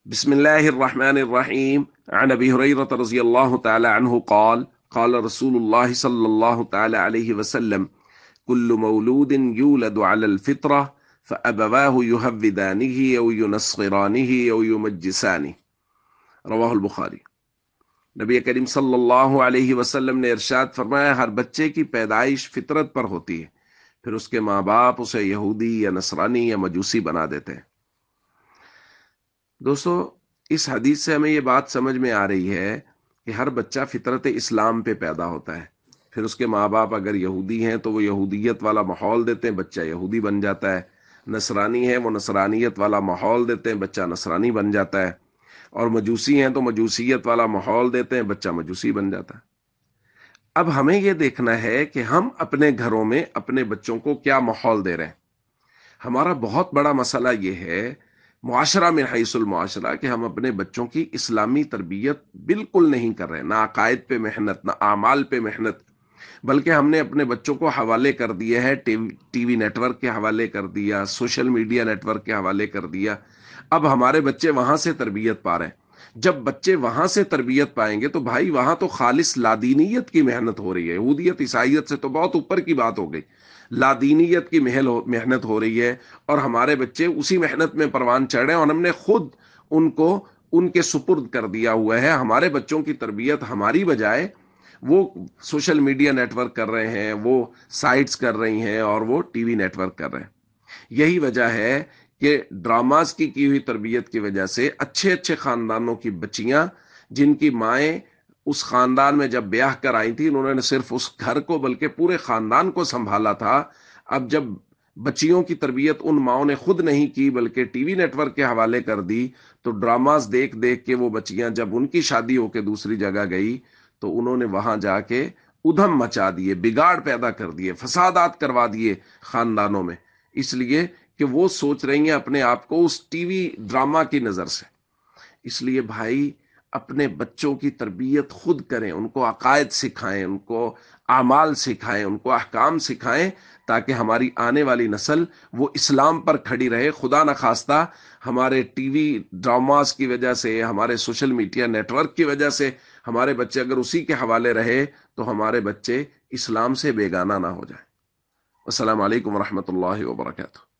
بسم الله الرحمن الرحيم. عن أبي هريرة رضي الله تعالى عنه قال قال رسول الله صلى الله تعالى عليه وسلم: كل مولود يولد على الفطرة فأبواه يهودانه أو ينصرانه أو يمجسانه. رواہ البخاری۔ نبی کریم صلی اللہ علیہ وسلم نے ارشاد فرمایا، ہر بچے کی پیدائش فطرت پر ہوتی ہے، پھر اس کے ماں باپ اسے یہودی یا نصرانی یا مجوسی بنا دیتے ہیں۔ دوستو، اس حدیث سے ہمیں یہ بات سمجھ میں آ رہی ہے کہ ہر بچہ فطرت اسلام پہ پیدا ہوتا ہے، پھر اس کے ماں باپ اگر یہودی ہیں تو وہ یہودیت والا ماحول دیتے ہیں، بچہ یہودی بن جاتا ہے۔ نصرانی ہے، وہ نصرانیت والا ماحول دیتے ہیں، بچہ نصرانی بن جاتا ہے۔ اور مجوسی ہیں تو مجوسیت والا ماحول دیتے ہیں، بچہ مجوسی بن جاتا ہے۔ اب ہمیں یہ دیکھنا ہے کہ ہم اپنے گھروں میں اپنے بچوں کو کیا ماحول دے رہے ہیں۔ ہمارا بہت بڑا مسئلہ یہ ہے معاشرہ من حیث المعاشرہ کہ ہم اپنے بچوں کی اسلامی تربیت بالکل نہیں کر رہے، نہ عقائد پہ محنت، نہ اعمال پہ محنت، بلکہ ہم نے اپنے بچوں کو حوالے کر دیا ہے، ٹی وی نیٹ ورک کے حوالے کر دیا، سوشل میڈیا نیٹ ورک کے حوالے کر دیا۔ اب ہمارے بچے وہاں سے تربیت پا رہے ہیں۔ جب بچے وہاں سے تربیت پائیں گے تو بھائی وہاں تو خالص لادینیت کی محنت ہو رہی ہے، یہودیت عیسائیت سے تو بہت اوپر کی بات ہو گئی، لادینیت کی محنت ہو رہی ہے، اور ہمارے بچے اسی محنت میں پروان چڑھ رہے ہیں، اور ہم نے خود ان کو ان کے سپرد کر دیا ہوا ہے۔ ہمارے بچوں کی تربیت ہماری بجائے وہ سوشل میڈیا نیٹ ورک کر رہے ہیں، وہ سائٹس کر رہی ہیں، اور وہ ٹی وی نیٹ ورک کر رہے ہیں۔ یہی وجہ ہے کہ ڈراماز کی ہوئی تربیت کی وجہ سے اچھے اچھے خاندانوں کی بچیاں، جن کی مائیں اس خاندان میں جب بیاہ کر آئی تھی، انہوں نے صرف اس گھر کو بلکہ پورے خاندان کو سنبھالا تھا، اب جب بچیوں کی تربیت ان ماؤں نے خود نہیں کی بلکہ ٹی وی نیٹ ورک کے حوالے کر دی، تو ڈراماز دیکھ دیکھ کے وہ بچیاں جب ان کی شادی ہو کے دوسری جگہ گئی تو انہوں نے وہاں جا کے ادھم مچا دیے، بگاڑ پیدا کر دیے، فسادات کروا دیے خاندانوں میں، اس لیے کہ وہ سوچ رہی ہیں اپنے آپ کو اس ٹی وی ڈراما کی نظر سے۔ اس لیے بھائی اپنے بچوں کی تربیت خود کریں، ان کو عقائد سکھائیں، ان کو اعمال سکھائیں، ان کو احکام سکھائیں، تاکہ ہماری آنے والی نسل وہ اسلام پر کھڑی رہے۔ خدا نخواستہ ہمارے ٹی وی ڈراماز کی وجہ سے، ہمارے سوشل میڈیا نیٹ ورک کی وجہ سے ہمارے بچے اگر اسی کے حوالے رہے تو ہمارے بچے اسلام سے بیگانہ نہ ہو جائیں۔ السلام علیکم ورحمۃ اللہ وبرکاتہ۔